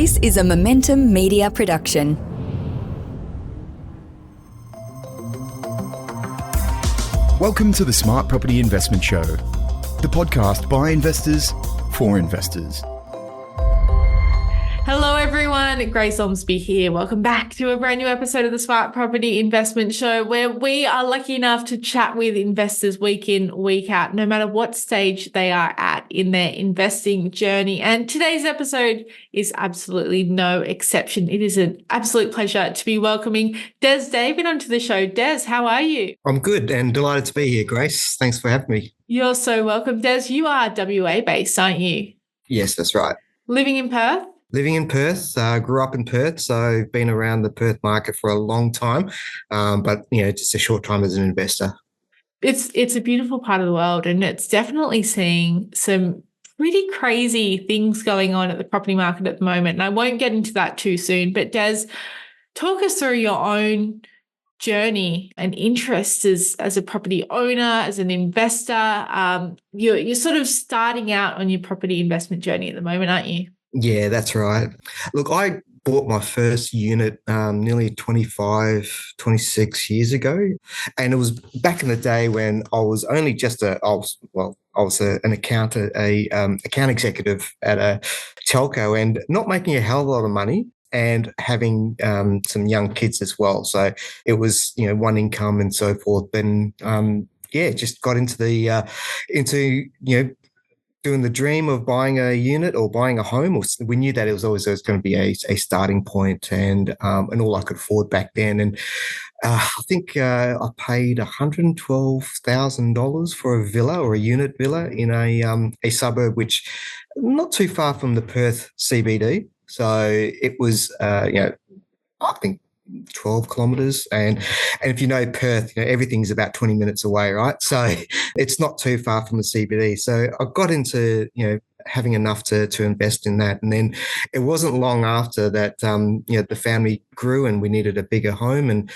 This is a Momentum Media production. Welcome to the Smart Property Investment Show, the podcast by investors for investors. Hello everyone, Grace Ormsby here. Welcome back to a brand new episode of the Smart Property Investment Show, where we are lucky enough to chat with investors week in, week out, no matter what stage they are at in their investing journey. And today's episode is absolutely no exception. It is an absolute pleasure to be welcoming Desmond David onto the show. Des, how are you? I'm good and delighted to be here, Grace. Thanks for having me. You're so welcome. Des, you are WA based, aren't you? Yes, that's right. Living in Perth? Living in Perth, grew up in Perth, so been around the Perth market for a long time, but just a short time as an investor. It's a beautiful part of the world, and it's definitely seeing some pretty crazy things going on at the property market at the moment. And I won't get into that too soon, but Des, talk us through your own journey and interests as a property owner, as an investor. You're sort of starting out on your property investment journey at the moment, aren't you? Yeah, that's right. Look, I bought my first unit nearly 26 years ago. And it was back in the day when I was only just an accountant, account executive at a telco and not making a hell of a lot of money and having some young kids as well. So it was, one income and so forth. And just got into doing the dream of buying a unit or buying a home. We knew that it was always going to be a starting point and all I could afford back then. And I think I paid $112,000 for a villa or a unit villa in a suburb which not too far from the Perth CBD. So it was, I think 12 kilometres. And if you know Perth, everything's about 20 minutes away, right? So it's not too far from the CBD. So I got into, having enough to invest in that. And then it wasn't long after that, the family grew and we needed a bigger home. And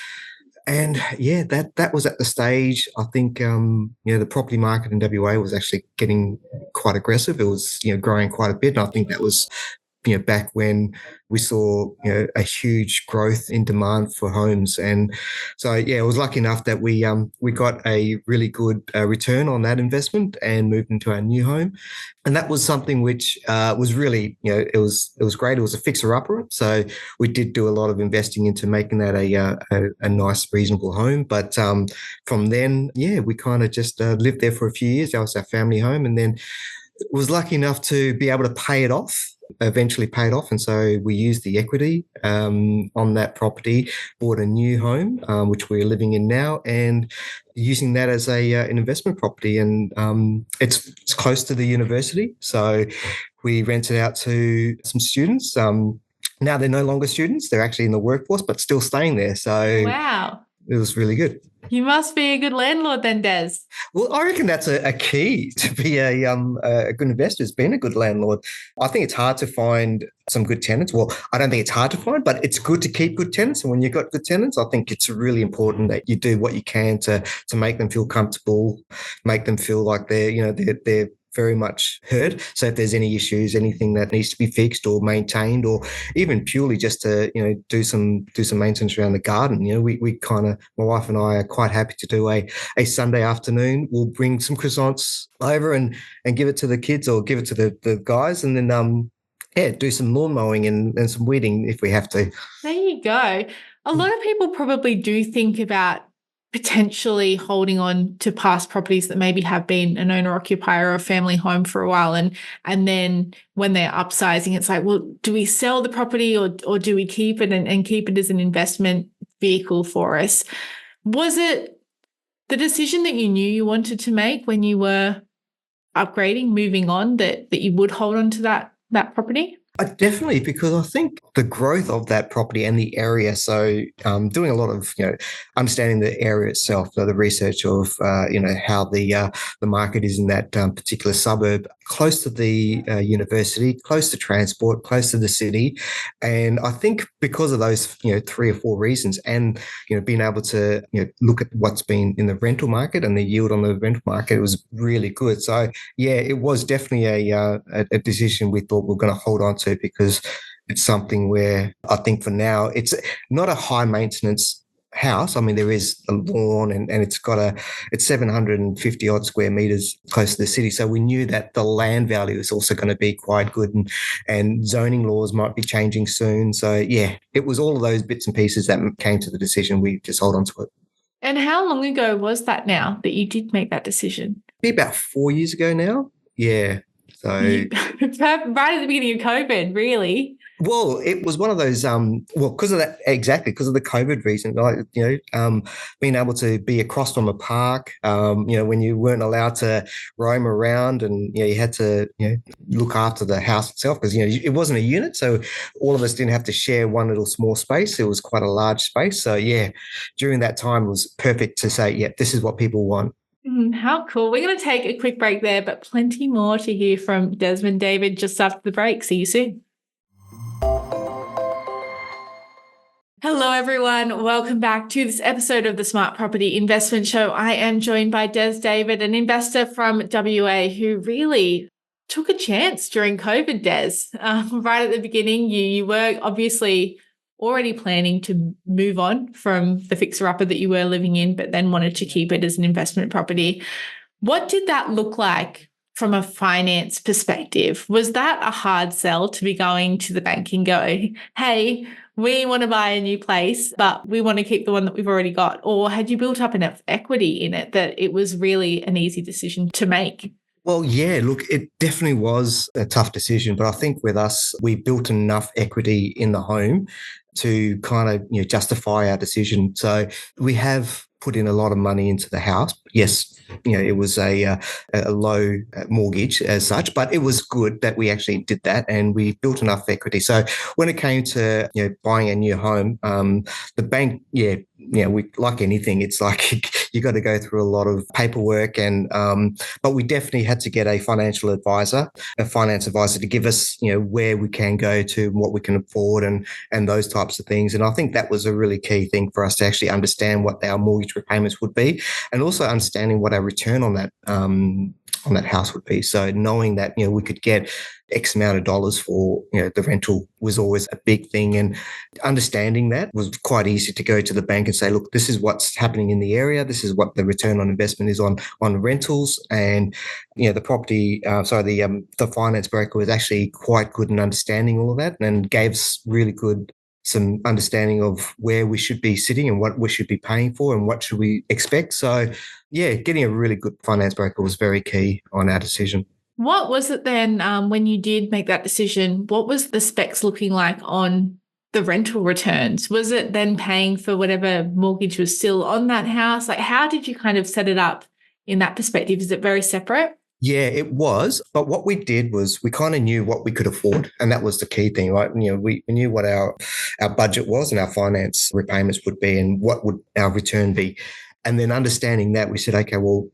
that was at the stage, I think, the property market in WA was actually getting quite aggressive. It was, growing quite a bit. And I think that was, back when we saw, a huge growth in demand for homes. And so, I was lucky enough that we got a really good return on that investment and moved into our new home. And that was something which was really, it was great. It was a fixer-upper. So we did do a lot of investing into making that a nice, reasonable home. But from then, we kind of just lived there for a few years. That was our family home. And then was lucky enough to be able to pay it off. Eventually paid off, and so we used the equity on that property, bought a new home which we're living in now, and using that as an investment property. And it's close to the university, so we rent it out to some students. Now they're no longer students; they're actually in the workforce, but still staying there. So wow, it was really good. You must be a good landlord then, Des. Well, I reckon that's a key to be a good investor, is being a good landlord. I think it's hard to find some good tenants. Well, I don't think it's hard to find, but it's good to keep good tenants. And when you've got good tenants, I think it's really important that you do what you can to make them feel comfortable, make them feel like they're very much heard. So if there's any issues, anything that needs to be fixed or maintained, or even purely just to, do some maintenance around the garden, we kind of, my wife and I are quite happy to do a Sunday afternoon. We'll bring some croissants over and give it to the kids or give it to the guys, and then do some lawn mowing and some weeding if we have to. There you go. A lot of people probably do think about potentially holding on to past properties that maybe have been an owner-occupier or a family home for a while. And then when they're upsizing, it's like, well, do we sell the property or do we keep it and keep it as an investment vehicle for us? Was it the decision that you knew you wanted to make when you were upgrading, moving on, that you would hold on to that property? Definitely, because I think the growth of that property and the area, so doing a lot of, understanding the area itself, the research of, how the market is in that particular suburb, close to the university, close to transport, close to the city. And I think because of those, 3 or 4 reasons, and, being able to, look at what's been in the rental market and the yield on the rental market, it was really good. So, it was definitely a decision we thought we were going to hold on to, because it's something where I think for now it's not a high maintenance house. I mean, there is a lawn and it's 750 odd square meters close to the city. So we knew that the land value is also going to be quite good, and zoning laws might be changing soon. So yeah, it was all of those bits and pieces that came to the decision. We just hold on to it. And how long ago was that now that you did make that decision? Be about 4 years ago now. Yeah. So right at the beginning of COVID, really? Well, it was one of those, because of that, exactly, because of the COVID reason, like, being able to be across from a park, when you weren't allowed to roam around and, you had to, look after the house itself because, it wasn't a unit. So all of us didn't have to share one little small space. It was quite a large space. So, yeah, during that time it was perfect to say, yeah, this is what people want. How cool. We're going to take a quick break there, but plenty more to hear from Desmond David just after the break. See you soon. Hello, everyone. Welcome back to this episode of the Smart Property Investment Show. I am joined by Des David, an investor from WA who really took a chance during COVID, Des. Right at the beginning, you were obviously already planning to move on from the fixer-upper that you were living in, but then wanted to keep it as an investment property. What did that look like from a finance perspective? Was that a hard sell to be going to the bank and go, hey, we want to buy a new place, but we want to keep the one that we've already got? Or had you built up enough equity in it that it was really an easy decision to make? Well, yeah, look, it definitely was a tough decision, but I think with us, we built enough equity in the home to kind of, justify our decision. So we have put in a lot of money into the house. Yes, it was a low mortgage as such, but it was good that we actually did that and we built enough equity. So when it came to buying a new home, the bank, we like anything, it's like you got to go through a lot of paperwork, and but we definitely had to get a finance advisor to give us where we can go to, what we can afford, and those types of things. And I think that was a really key thing for us to actually understand what our mortgage repayments would be, and also understanding what our return on that house would be. So knowing that we could get X amount of dollars for the rental was always a big thing, and understanding that was quite easy to go to the bank and say, look, this is what's happening in the area, this is what the return on investment is on rentals, and the finance broker was actually quite good in understanding all of that and gave us really good some understanding of where we should be sitting and what we should be paying for and what should we expect. So yeah, getting a really good finance broker was very key on our decision. What was it then when you did make that decision? What was the specs looking like on the rental returns? Was it then paying for whatever mortgage was still on that house? Like, how did you kind of set it up in that perspective? Is it very separate? Yeah, it was. But what we did was we kind of knew what we could afford. And that was the key thing, right? We knew what our budget was and our finance repayments would be and what would our return be. And then understanding that, we said, okay, well,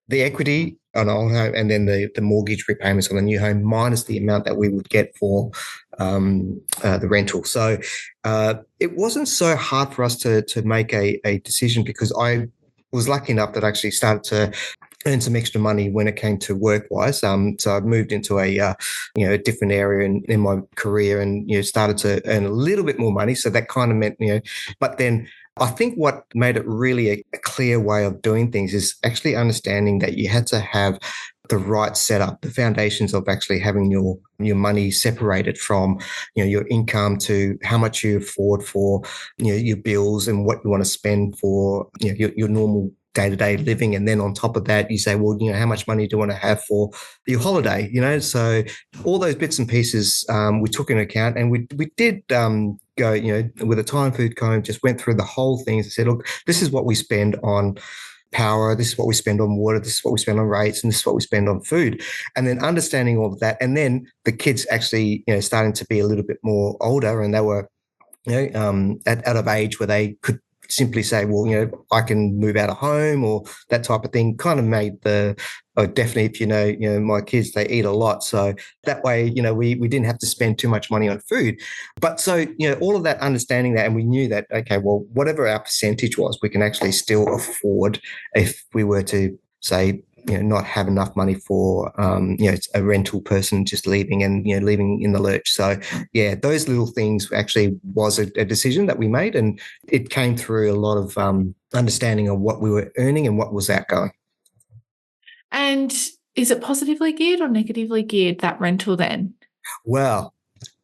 the equity on our home and then the mortgage repayments on the new home minus the amount that we would get for the rental. So it wasn't so hard for us to make a decision, because I was lucky enough that I actually started to earn some extra money when it came to work-wise. So I moved into a different area in my career and started to earn a little bit more money. So that kind of meant but then I think what made it really a clear way of doing things is actually understanding that you had to have the right setup, the foundations of actually having your money separated from your income to how much you afford for your bills and what you want to spend for your normal day-to-day living. And then on top of that, you say, well, how much money do you want to have for your holiday? So all those bits and pieces we took into account, and we did go, with a time food cone, just went through the whole thing and said, look, this is what we spend on power, this is what we spend on water, this is what we spend on rates, and this is what we spend on food. And then understanding all of that, and then the kids actually starting to be a little bit more older, and they were at of age where they could simply say, well, I can move out of home or that type of thing, kind of made definitely, if my kids, they eat a lot. So that way, we didn't have to spend too much money on food. But so, all of that, understanding that, and we knew that, okay, well, whatever our percentage was, we can actually still afford if we were to say not have enough money for a rental person just leaving and leaving in the lurch. So yeah, those little things actually was a decision that we made, and it came through a lot of understanding of what we were earning and what was outgoing. And is it positively geared or negatively geared, that rental then? Well,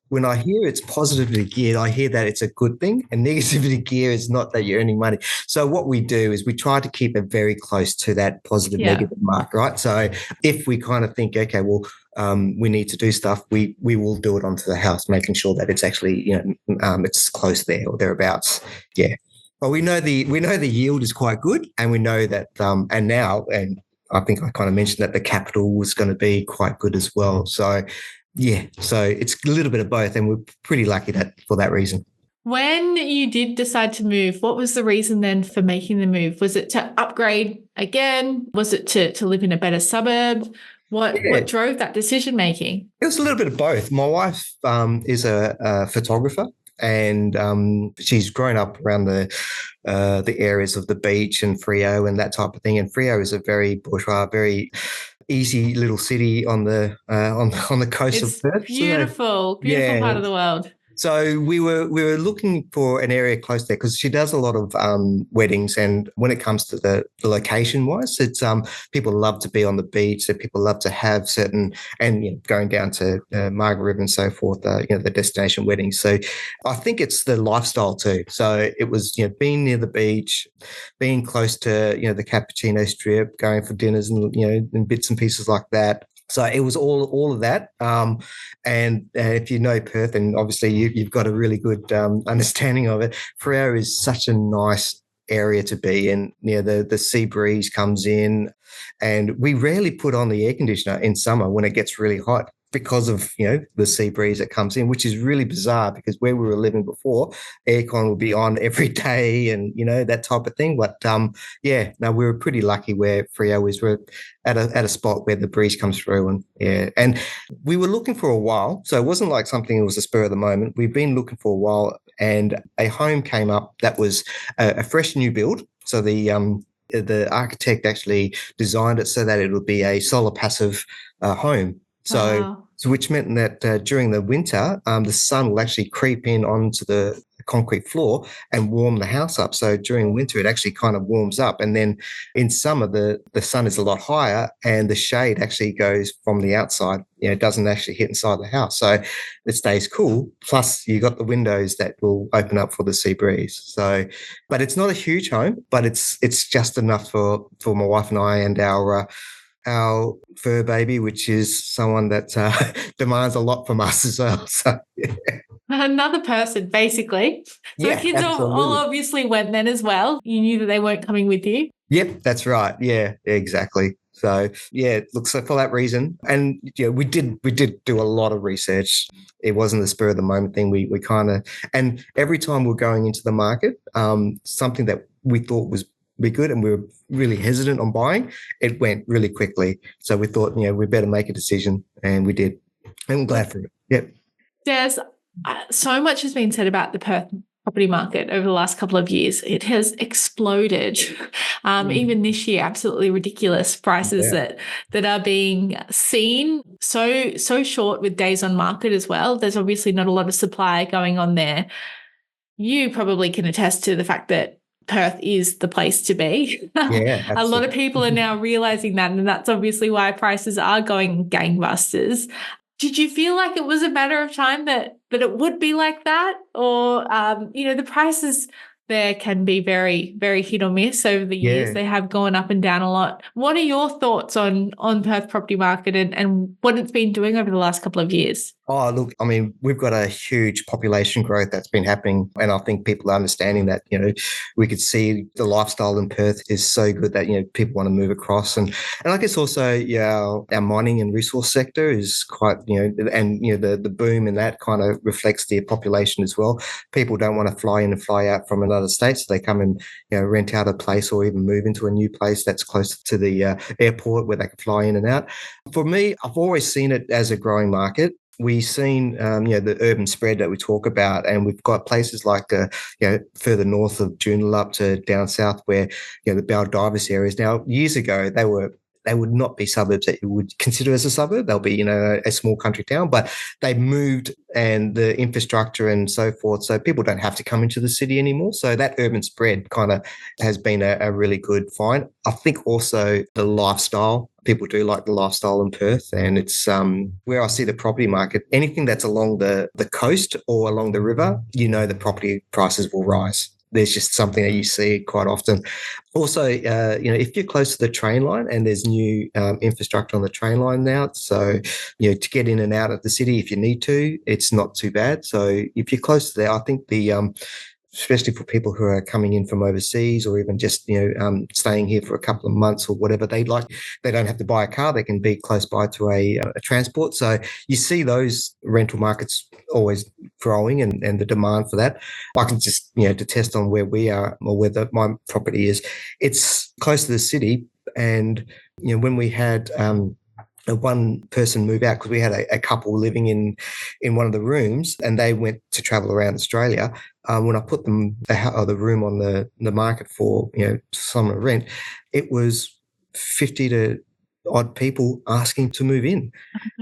when I hear it's positively geared, I hear that it's a good thing, and negatively geared is not that you're earning money. So what we do is we try to keep it very close to that positive negative mark, right? So if we kind of think, okay, well, we need to do stuff, we will do it onto the house, making sure that it's actually it's close there or thereabouts. Yeah, but we know the yield is quite good, and we know that and I think I kind of mentioned that the capital was going to be quite good as well. So yeah, so it's a little bit of both, and we're pretty lucky for that reason. When you did decide to move, what was the reason then for making the move? Was it to upgrade again? Was it to live in a better suburb? What drove that decision making? It was a little bit of both. My wife is a photographer, and she's grown up around the areas of the beach and Freo and that type of thing. And Freo is a very bourgeois, very easy little city on the coast of Perth. Beautiful part of the world. So we were looking for an area close there because she does a lot of weddings, and when it comes to the location wise, it's people love to be on the beach, so people love to have certain, and going down to Margaret River and so forth, the destination weddings. So I think it's the lifestyle too. So it was being near the beach, being close to the Cappuccino Strip, going for dinners and and bits and pieces like that. So it was all of that. And if you know Perth, and obviously you've got a really good understanding of it, Freo is such a nice area to be in. The sea breeze comes in, and we rarely put on the air conditioner in summer when it gets really hot, because of the sea breeze that comes in, which is really bizarre because where we were living before, aircon would be on every day and that type of thing. But we were pretty lucky where Freo is. We're at a spot where the breeze comes through, and we were looking for a while, so it wasn't like something that was a spur of the moment. We've been looking for a while, and a home came up that was a fresh new build. So the architect actually designed it so that it would be a solar passive home. So, wow. So which meant that during the winter, the sun will actually creep in onto the concrete floor and warm the house up. So during winter, it actually kind of warms up. And then in summer, the sun is a lot higher and the shade actually goes from the outside. It doesn't actually hit inside the house. So it stays cool. Plus, you got the windows that will open up for the sea breeze. So, but it's not a huge home, but it's just enough for my wife and I and our fur baby, which is someone that demands a lot from us as well. So, yeah. Another person, basically. So the kids all obviously went then as well. You knew that they weren't coming with you. Yep, that's right. Yeah, exactly. So look, so for that reason, and we did do a lot of research. It wasn't the spur of the moment thing. We kind of, and every time we're going into the market, something that we thought was be good and we were really hesitant on buying, it went really quickly. So we thought, we better make a decision, and we did. And we're glad for it. Yep. Des, so much has been said about the Perth property market over the last couple of years. It has exploded. Even this year, absolutely ridiculous prices that are being seen. So short with days on market as well. There's obviously not a lot of supply going on there. You probably can attest to the fact that Perth is the place to be. Yeah, a lot of people are now realizing that, and that's obviously why prices are going gangbusters. Did you feel like it was a matter of time that it would be like that? Or, the prices there can be very, very hit or miss over the years. They have gone up and down a lot. What are your thoughts on Perth property market and what it's been doing over the last couple of years? Oh, look, I mean, we've got a huge population growth that's been happening, and I think people are understanding that, we could see the lifestyle in Perth is so good that, people want to move across. And I guess also, our mining and resource sector is quite, and, the boom in that kind of reflects the population as well. People don't want to fly in and fly out from another state, so they come and, rent out a place or even move into a new place that's close to the airport where they can fly in and out. For me, I've always seen it as a growing market. We've seen, the urban spread that we talk about, and we've got places like, further north of Joondalup to down south where, the Baldivis areas. Now, years ago, they were they would not be suburbs that you would consider as a suburb. They'll be, a small country town, but they've moved and the infrastructure and so forth. So people don't have to come into the city anymore. So that urban spread kind of has been a really good find. I think also the lifestyle. People do like the lifestyle in Perth, and it's where I see the property market. Anything that's along the coast or along the river, the property prices will rise. There's just something that you see quite often. Also, if you're close to the train line and there's new infrastructure on the train line now, so, to get in and out of the city if you need to, it's not too bad. So if you're close to there, I think especially for people who are coming in from overseas or even just, staying here for a couple of months or whatever, they don't have to buy a car. They can be close by to a transport. So you see those rental markets always growing and the demand for that. I can just, detest on where we are or where my property is. It's close to the city. And, when we had, one person move out because we had a couple living in one of the rooms and they went to travel around Australia. When I put the room on the market for, summer rent, it was 50 to odd people asking to move in.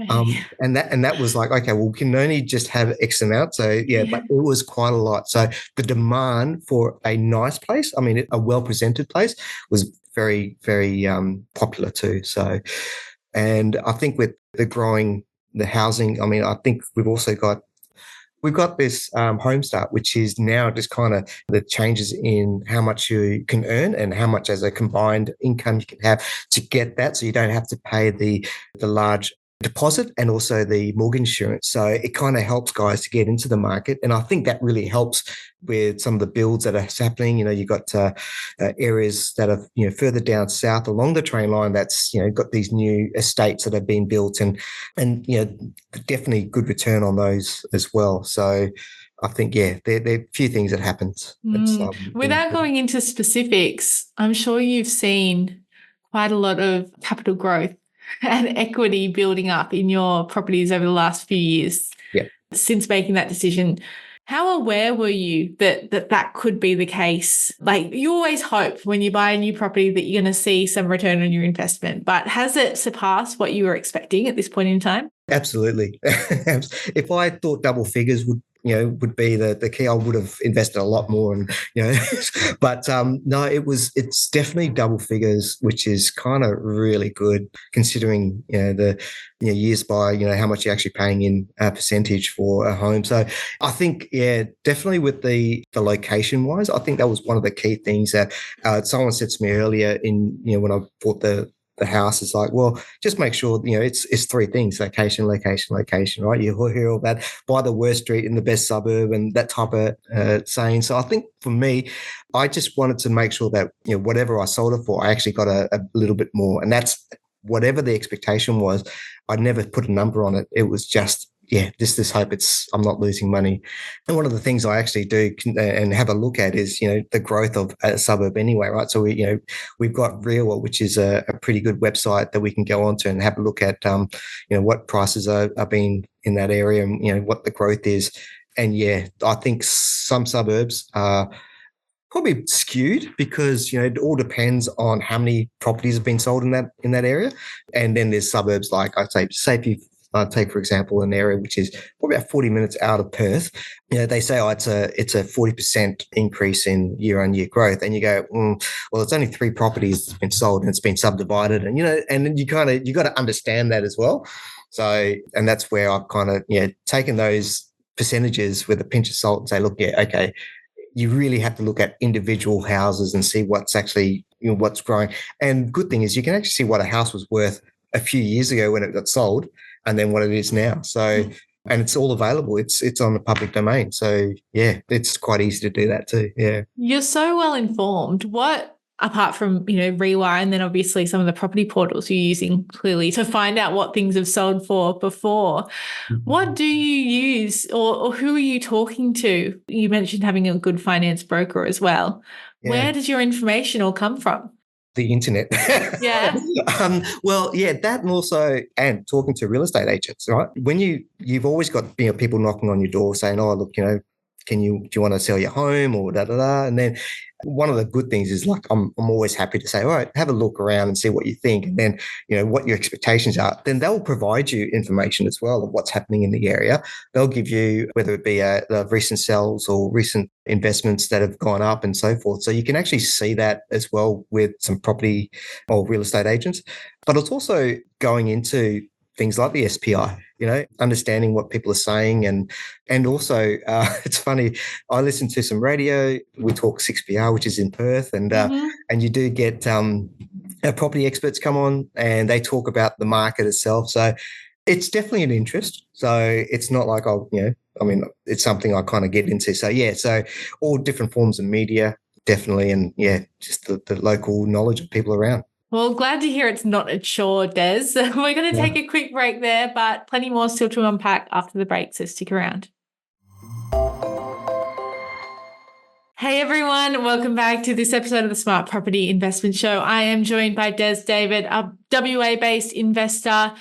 And that was like, okay, well, we can only just have X amount. So yeah, but it was quite a lot. So the demand for a nice place, a well-presented place was very, very popular too. So, and I think with the housing, I think we've got this Home Start, which is now just kind of the changes in how much you can earn and how much as a combined income you can have to get that. So you don't have to pay the large deposit and also the mortgage insurance. So it kind of helps guys to get into the market. And I think that really helps with some of the builds that are happening. You've got areas that are, further down south along the train line that's, got these new estates that have been built and definitely good return on those as well. So I think, there are a few things that happens. Without going into specifics, I'm sure you've seen quite a lot of capital growth and equity building up in your properties over the last few years since making that decision. How aware were you that could be the case? Like, you always hope when you buy a new property that you're going to see some return on your investment, but has it surpassed what you were expecting at this point in time? Absolutely. If I thought double figures would be the key, I would have invested a lot more. And, but no, it's definitely double figures, which is kind of really good considering, the years by, how much you're actually paying in a percentage for a home. So I think, definitely with the location wise, I think that was one of the key things that someone said to me earlier when I bought the house. Is like, well, just make sure, it's three things: location, location, location, right? You hear all that, buy the worst street in the best suburb and that type of saying. So I think for me, I just wanted to make sure that, whatever I sold it for, I actually got a little bit more. And that's whatever the expectation was. I never put a number on it. It was just, this hope I'm not losing money. And one of the things I actually do and have a look at is, the growth of a suburb anyway, right? So we've got Real, which is a pretty good website that we can go onto and have a look at, what prices are being in that area and, what the growth is. And I think some suburbs are probably skewed because, it all depends on how many properties have been sold in that area. And then there's suburbs like, I'd say if you take, for example, an area which is probably about 40 minutes out of Perth, they say, it's a 40% increase in year-on-year growth. And you go, well, it's only 3 properties that's been sold and it's been subdivided. And, and then you got to understand that as well. So, and that's where I've kind of, taken those percentages with a pinch of salt and say, look, okay, you really have to look at individual houses and see what's actually, what's growing. And good thing is you can actually see what a house was worth a few years ago when it got sold and then what it is now. So, and it's all available. It's on the public domain. So it's quite easy to do that too. Yeah. You're so well informed. What, apart from, Rewire and then obviously some of the property portals you're using clearly to find out what things have sold for before, what do you use or who are you talking to? You mentioned having a good finance broker as well. Yeah. Where does your information all come from? The internet. Yeah. That and also, and talking to real estate agents, right? When you've always got, people knocking on your door saying, oh, look, do you want to sell your home or da da da? And then one of the good things is like I'm always happy to say, all right, have a look around and see what you think, and then what your expectations are. Then they'll provide you information as well of what's happening in the area. They'll give you whether it be the recent sales or recent investments that have gone up and so forth. So you can actually see that as well with some property or real estate agents. But it's also going into things like the SPI, understanding what people are saying. And also, it's funny, I listen to some radio. We talk 6PR, which is in Perth, and you do get property experts come on and they talk about the market itself. So it's definitely an interest. So it's not like it's something I kind of get into. So yeah, so all different forms of media, definitely. And yeah, just the local knowledge of people around. Well, glad to hear it's not a chore, Des. We're going to take a quick break there, but plenty more still to unpack after the break, so stick around. Hey everyone, welcome back to this episode of the Smart Property Investment Show. I am joined by Des David, a WA-based investor.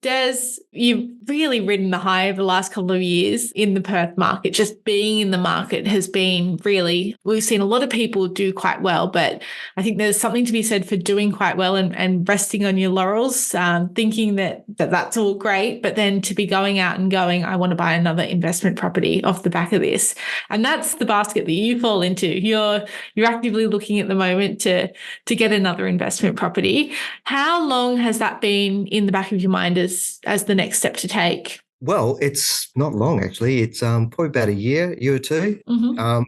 Des, you've really ridden the high over the last couple of years in the Perth market. Just being in the market has been really, we've seen a lot of people do quite well, but I think there's something to be said for doing quite well and resting on your laurels, thinking that that's all great, but then to be going out and going, I want to buy another investment property off the back of this. And that's the basket that you fall into. You're actively looking at the moment to get another investment property. How long has that been in the back of your mind as the next step to take? Well, it's not long actually. It's probably about a year or two. Mm-hmm.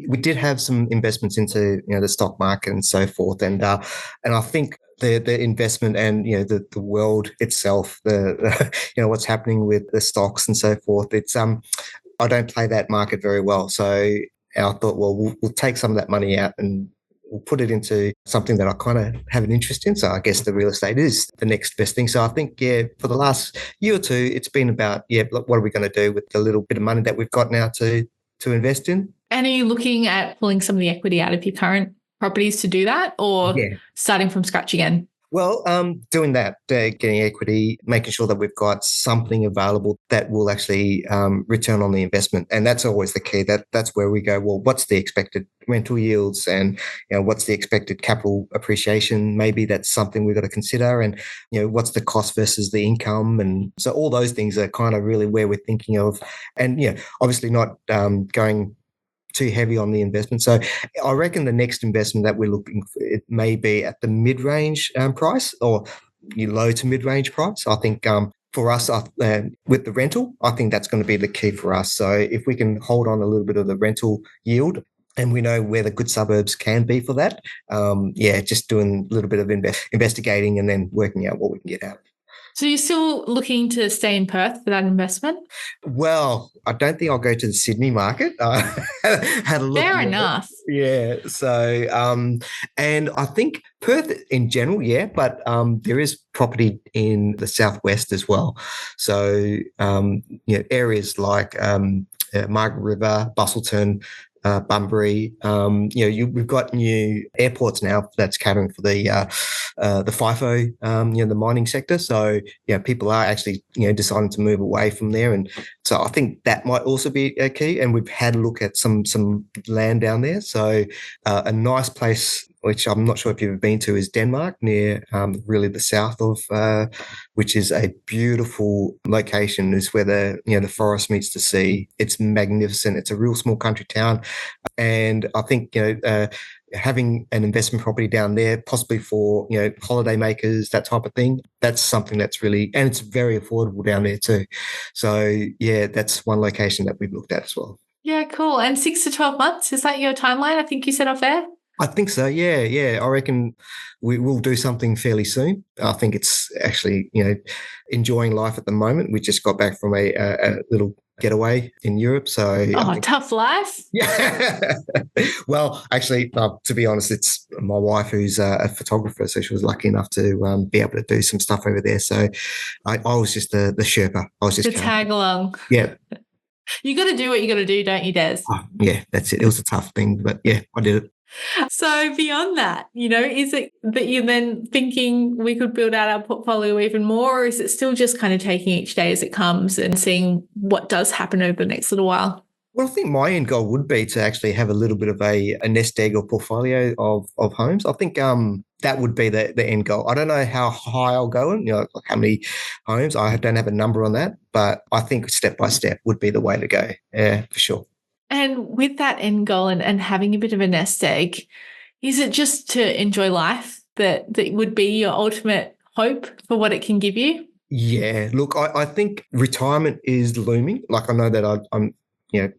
We did have some investments into the stock market and so forth, and I think the investment and the world itself, the what's happening with the stocks and so forth. It's I don't play that market very well, so I thought, well, we'll take some of that money out and we'll put it into something that I kind of have an interest in. So I guess the real estate is the next best thing. So I think, for the last year or two, it's been about, what are we going to do with the little bit of money that we've got now to invest in? And are you looking at pulling some of the equity out of your current properties to do that, or starting from scratch again? Well, doing that, getting equity, making sure that we've got something available that will actually return on the investment. And that's always the key. That's where we go, well, what's the expected rental yields and what's the expected capital appreciation? Maybe that's something we've got to consider. And, what's the cost versus the income? And so all those things are kind of really where we're thinking of. And, obviously not going too heavy on the investment. So I reckon the next investment that we're looking for, it may be at the mid-range price or low to mid-range price. I think for us with the rental, I think that's going to be the key for us. So if we can hold on a little bit of the rental yield, and we know where the good suburbs can be for that, just doing a little bit of investigating and then working out what we can get out. So you're still looking to stay in Perth for that investment? Well, I don't think I'll go to the Sydney market. I had a look. Fair enough. Yeah. So, and I think Perth in general, but there is property in the southwest as well. So, areas like Margaret River, Bustleton, Bunbury. We've got new airports now that's catering for the FIFO, the mining sector. So, people are actually, deciding to move away from there. And so I think that might also be a key. And we've had a look at some land down there. So a nice place, which I'm not sure if you've been to, is Denmark, near really the south of, which is a beautiful location. Is where the forest meets the sea. It's magnificent. It's a real small country town, and I think having an investment property down there, possibly for holiday makers, that type of thing. That's something that's really, and it's very affordable down there too. So that's one location that we've looked at as well. Yeah, cool. And 6 to 12 months, is that your timeline? I think you said off there. I think so. Yeah. I reckon we will do something fairly soon. I think it's actually, enjoying life at the moment. We just got back from a little getaway in Europe. So tough life. Yeah. Well, actually, to be honest, it's my wife who's a photographer, so she was lucky enough to be able to do some stuff over there. So I was just the Sherpa. I was just to tag along. Yeah. You got to do what you got to do, don't you, Des? Oh, yeah, that's it. It was a tough thing, but yeah, I did it. So beyond that, is it that you're then thinking we could build out our portfolio even more, or is it still just kind of taking each day as it comes and seeing what does happen over the next little while? Well, I think my end goal would be to actually have a little bit of a nest egg or portfolio of homes. I think that would be the end goal. I don't know how high I'll go in, like how many homes. I don't have a number on that, but I think step by step would be the way to go. Yeah, for sure. And with that end goal and having a bit of a nest egg, is it just to enjoy life that would be your ultimate hope for what it can give you? Yeah, look, I think retirement is looming. Like I know that I'm I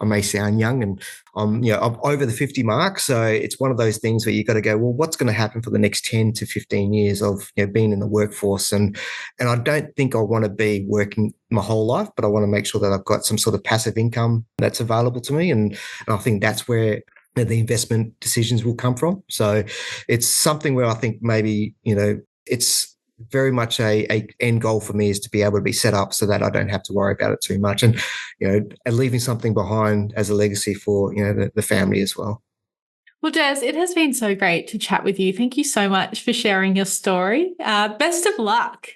may sound young and I'm over the 50 mark. So it's one of those things where you got to go, well, what's going to happen for the next 10 to 15 years of being in the workforce? And I don't think I want to be working my whole life, but I want to make sure that I've got some sort of passive income that's available to me. And I think that's where the investment decisions will come from. So it's something where I think maybe, it's very much a end goal for me is to be able to be set up so that I don't have to worry about it too much, and and leaving something behind as a legacy for the family as well. Well, Des, it has been so great to chat with you. Thank you so much for sharing your story. Best of luck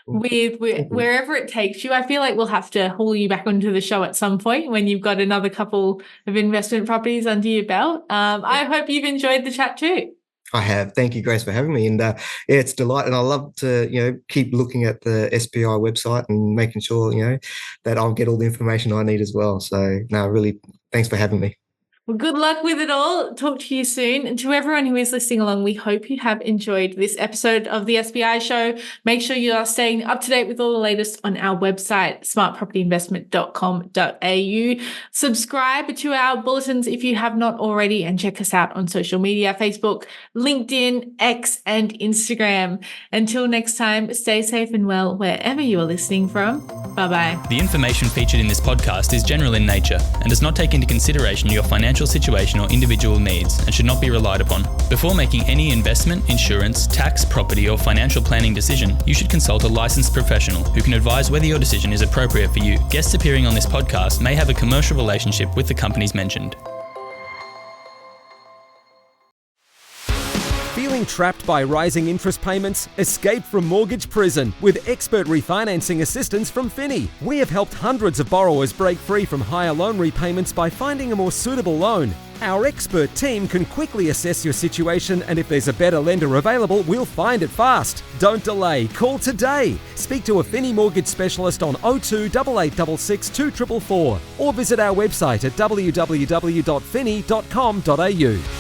with wherever it takes you. I feel like we'll have to haul you back onto the show at some point when you've got another couple of investment properties under your belt. I hope you've enjoyed the chat too. I have. Thank you, Grace, for having me. And it's a delight. And I love to, keep looking at the SPI website and making sure, that I'll get all the information I need as well. So, no, really, thanks for having me. Well, good luck with it all. Talk to you soon. And to everyone who is listening along, we hope you have enjoyed this episode of the SBI Show. Make sure you are staying up to date with all the latest on our website, smartpropertyinvestment.com.au. Subscribe to our bulletins if you have not already, and check us out on social media, Facebook, LinkedIn, X, and Instagram. Until next time, stay safe and well wherever you are listening from. Bye-bye. The information featured in this podcast is general in nature and does not take into consideration your financial situation or individual needs and should not be relied upon. Before making any investment, insurance, tax, property, or financial planning decision, you should consult a licensed professional who can advise whether your decision is appropriate for you. Guests appearing on this podcast may have a commercial relationship with the companies mentioned. Feeling trapped by rising interest payments? Escape from mortgage prison with expert refinancing assistance from Finny. We have helped hundreds of borrowers break free from higher loan repayments by finding a more suitable loan. Our expert team can quickly assess your situation, and if there's a better lender available, we'll find it fast. Don't delay. Call today. Speak to a Finny mortgage specialist on 02 8866 2444 or visit our website at www.finny.com.au.